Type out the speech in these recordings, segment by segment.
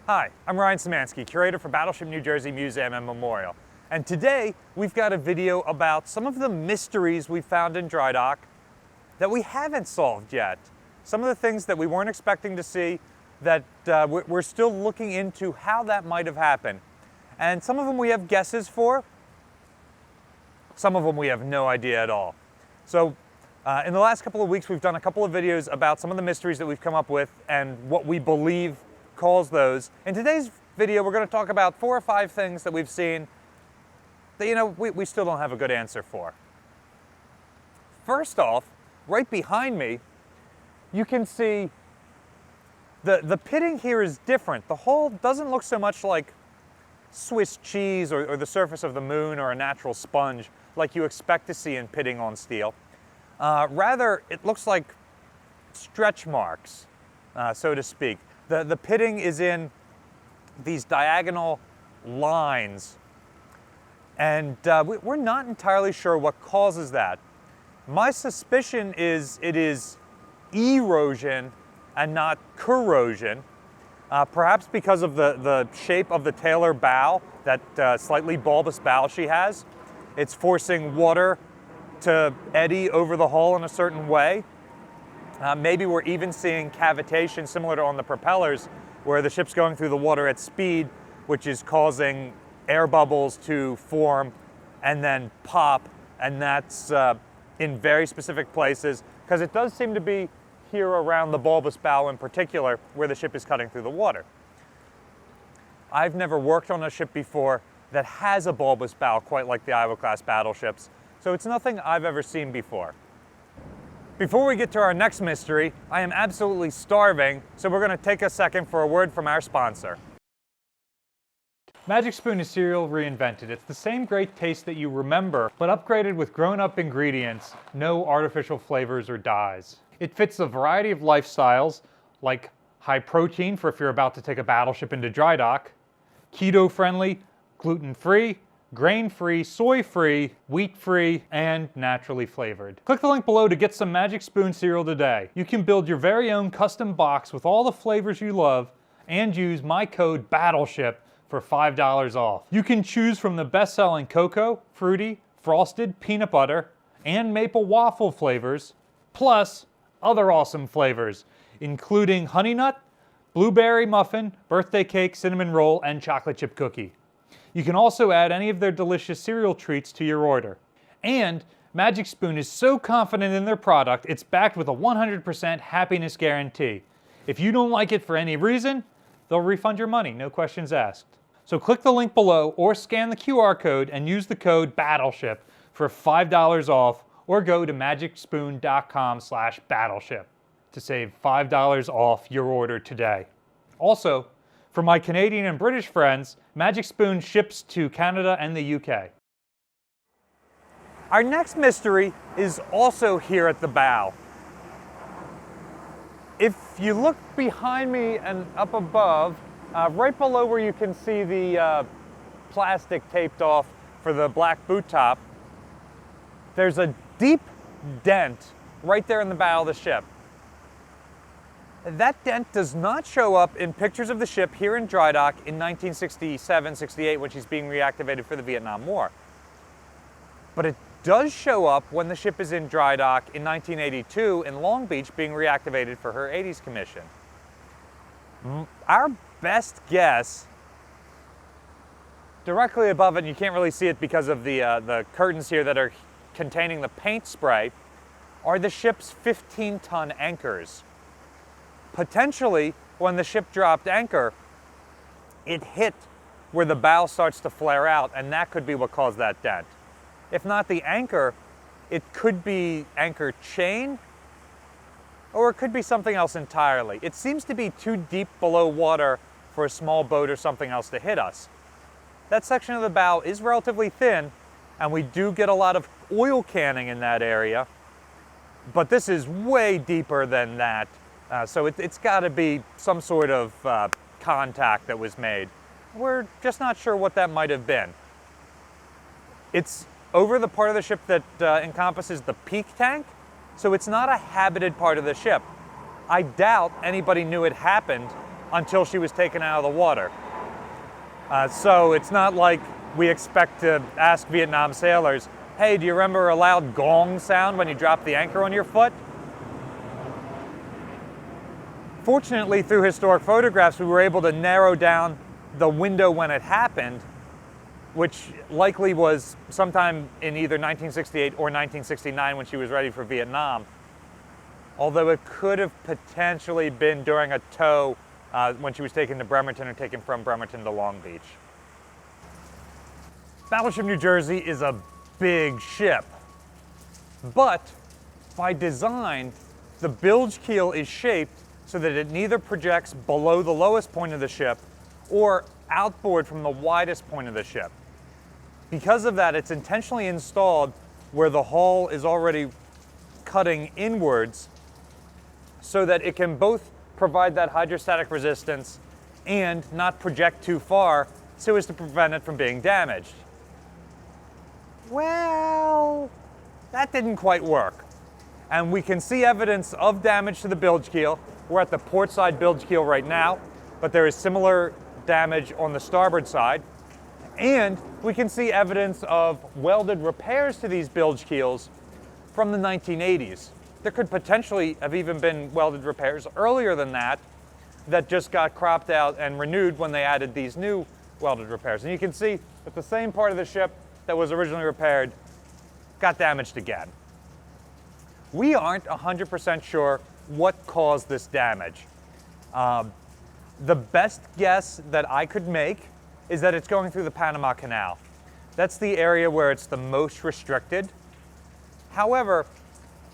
Hi, I'm Ryan Szymanski, curator for Battleship New Jersey Museum and Memorial. And today, we've got a video about some of the mysteries we found in Drydock that we haven't solved yet. Some of the things that we weren't expecting to see that we're still looking into how that might have happened. And some of them we have guesses for, some of them we have no idea at all. So in the last couple of weeks, we've done a couple of videos about some of the mysteries that we've come up with and what we believe caused those. In today's video, we're going to talk about 4 or 5 things that we've seen that, we still don't have a good answer for. First off, right behind me, you can see the pitting here is different. The hull doesn't look so much like Swiss cheese or the surface of the moon or a natural sponge like you expect to see in pitting on steel. Rather, it looks like stretch marks, so to speak. The pitting is in these diagonal lines, and we're not entirely sure what causes that. My suspicion is it is erosion and not corrosion, perhaps because of the shape of the Taylor bow, that slightly bulbous bow she has. It's forcing water to eddy over the hull in a certain way. Maybe we're even seeing cavitation similar to on the propellers, where the ship's going through the water at speed, which is causing air bubbles to form and then pop, and that's in very specific places, because it does seem to be here around the bulbous bow in particular, where the ship is cutting through the water. I've never worked on a ship before that has a bulbous bow quite like the Iowa-class battleships, so it's nothing I've ever seen before. Before we get to our next mystery, I am absolutely starving, so we're going to take a second for a word from our sponsor. Magic Spoon is cereal reinvented. It's the same great taste that you remember, but upgraded with grown-up ingredients, no artificial flavors or dyes. It fits a variety of lifestyles, like high protein for if you're about to take a battleship into Drydock, keto-friendly, gluten-free, grain-free, soy-free, wheat-free, and naturally flavored. Click the link below to get some Magic Spoon cereal today. You can build your very own custom box with all the flavors you love and use my code BATTLESHIP for $5 off. You can choose from the best-selling cocoa, fruity, frosted, peanut butter, and maple waffle flavors, plus other awesome flavors, including honey nut, blueberry muffin, birthday cake, cinnamon roll, and chocolate chip cookie. You can also add any of their delicious cereal treats to your order. And Magic Spoon is so confident in their product, it's backed with a 100% happiness guarantee. If you don't like it for any reason, they'll refund your money, no questions asked. So click the link below or scan the QR code and use the code BATTLESHIP for $5 off, or go to magicspoon.com/battleship to save $5 off your order today. Also, for my Canadian and British friends, Magic Spoon ships to Canada and the UK. Our next mystery is also here at the bow. If you look behind me and up above, right below where you can see the plastic taped off for the black boot top, there's a deep dent right there in the bow of the ship. That dent does not show up in pictures of the ship here in Drydock in 1967-68 when she's being reactivated for the Vietnam War. But it does show up when the ship is in Drydock in 1982 in Long Beach being reactivated for her 80s commission. Our best guess, directly above it, and you can't really see it because of the curtains here that are containing the paint spray, are the ship's 15-ton anchors. Potentially, when the ship dropped anchor, it hit where the bow starts to flare out, and that could be what caused that dent. If not the anchor, it could be anchor chain, or it could be something else entirely. It seems to be too deep below water for a small boat or something else to hit us. That section of the bow is relatively thin, and we do get a lot of oil canning in that area, but this is way deeper than that. So it's got to be some sort of contact that was made. We're just not sure what that might have been. It's over the part of the ship that encompasses the peak tank, so it's not a habited part of the ship. I doubt anybody knew it happened until she was taken out of the water. So it's not like we expect to ask Vietnam sailors, hey, do you remember a loud gong sound when you dropped the anchor on your foot? Fortunately, through historic photographs, we were able to narrow down the window when it happened, which likely was sometime in either 1968 or 1969 when she was ready for Vietnam. Although it could have potentially been during a tow when she was taken to Bremerton or taken from Bremerton to Long Beach. Battleship New Jersey is a big ship, but by design, the bilge keel is shaped so that it neither projects below the lowest point of the ship or outboard from the widest point of the ship. Because of that, it's intentionally installed where the hull is already cutting inwards so that it can both provide that hydrostatic resistance and not project too far so as to prevent it from being damaged. Well, that didn't quite work. And we can see evidence of damage to the bilge keel. We're at the port side bilge keel right now, but there is similar damage on the starboard side. And we can see evidence of welded repairs to these bilge keels from the 1980s. There could potentially have even been welded repairs earlier than that just got cropped out and renewed when they added these new welded repairs. And you can see that the same part of the ship that was originally repaired got damaged again. We aren't 100% sure what caused this damage. The best guess that I could make is that it's going through the Panama Canal. That's the area where it's the most restricted. However,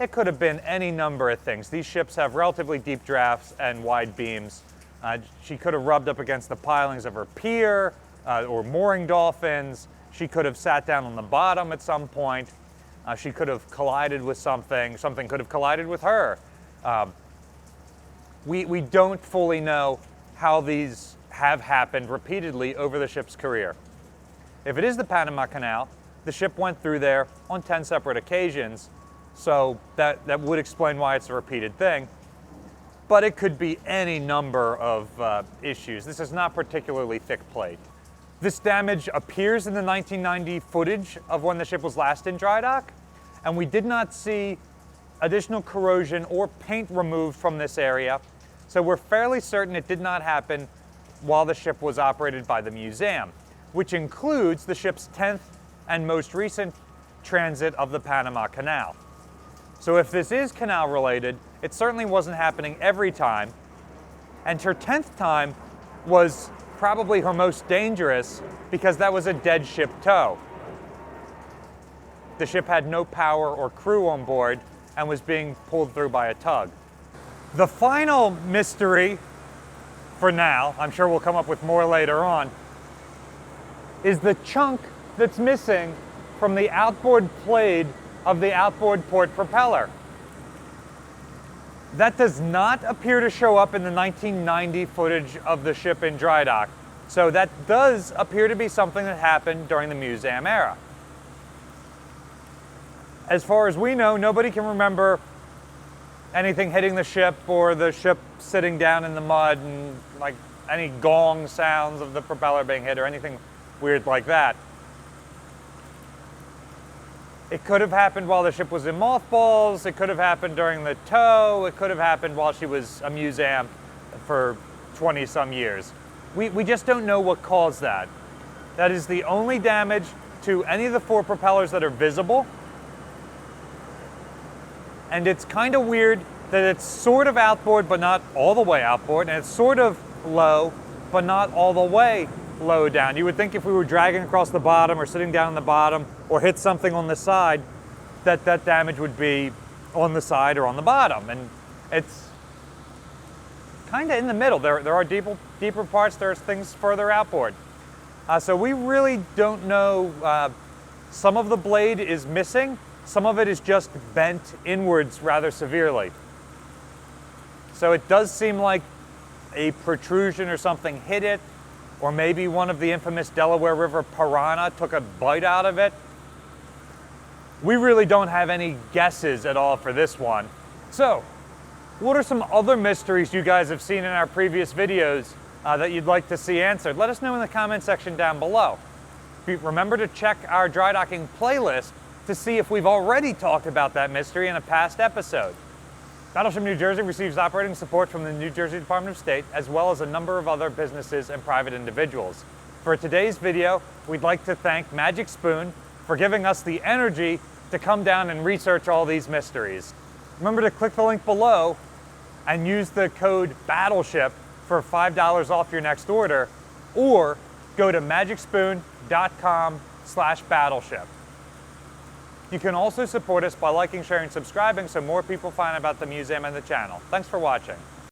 it could have been any number of things. These ships have relatively deep drafts and wide beams. She could have rubbed up against the pilings of her pier or mooring dolphins. She could have sat down on the bottom at some point. She could have collided with something. Something could have collided with her. We don't fully know how these have happened repeatedly over the ship's career. If it is the Panama Canal, the ship went through there on 10 separate occasions, so that would explain why it's a repeated thing. But it could be any number of issues. This is not particularly thick plate. This damage appears in the 1990 footage of when the ship was last in dry dock, and we did not see additional corrosion or paint removed from this area, so we're fairly certain it did not happen while the ship was operated by the museum, which includes the ship's 10th and most recent transit of the Panama Canal. So if this is canal related, it certainly wasn't happening every time, and her 10th time was probably her most dangerous because that was a dead ship tow. The ship had no power or crew on board and was being pulled through by a tug. The final mystery, for now, I'm sure we'll come up with more later on, is the chunk that's missing from the outboard blade of the outboard port propeller. That does not appear to show up in the 1990 footage of the ship in dry dock. So that does appear to be something that happened during the museum era. As far as we know, nobody can remember anything hitting the ship or the ship sitting down in the mud and like any gong sounds of the propeller being hit or anything weird like that. It could have happened while the ship was in mothballs, it could have happened during the tow, it could have happened while she was a museum for 20 some years. We just don't know what caused that. That is the only damage to any of the 4 propellers that are visible. And it's kind of weird that it's sort of outboard, but not all the way outboard, and it's sort of low, but not all the way low down. You would think if we were dragging across the bottom or sitting down on the bottom or hit something on the side, that damage would be on the side or on the bottom. And it's kind of in the middle. There are deeper parts, there's things further outboard. So we really don't know. Some of the blade is missing. Some of it is just bent inwards rather severely. So it does seem like a protrusion or something hit it, or maybe one of the infamous Delaware River piranha took a bite out of it. We really don't have any guesses at all for this one. So, What are some other mysteries you guys have seen in our previous videos that you'd like to see answered? Let us know in the comment section down below. Remember to check our dry docking playlist to see if we've already talked about that mystery in a past episode. Battleship New Jersey receives operating support from the New Jersey Department of State, as well as a number of other businesses and private individuals. For today's video, we'd like to thank Magic Spoon for giving us the energy to come down and research all these mysteries. Remember to click the link below and use the code Battleship for $5 off your next order, or go to magicspoon.com/battleship. You can also support us by liking, sharing, subscribing so more people find out about the museum and the channel. Thanks for watching.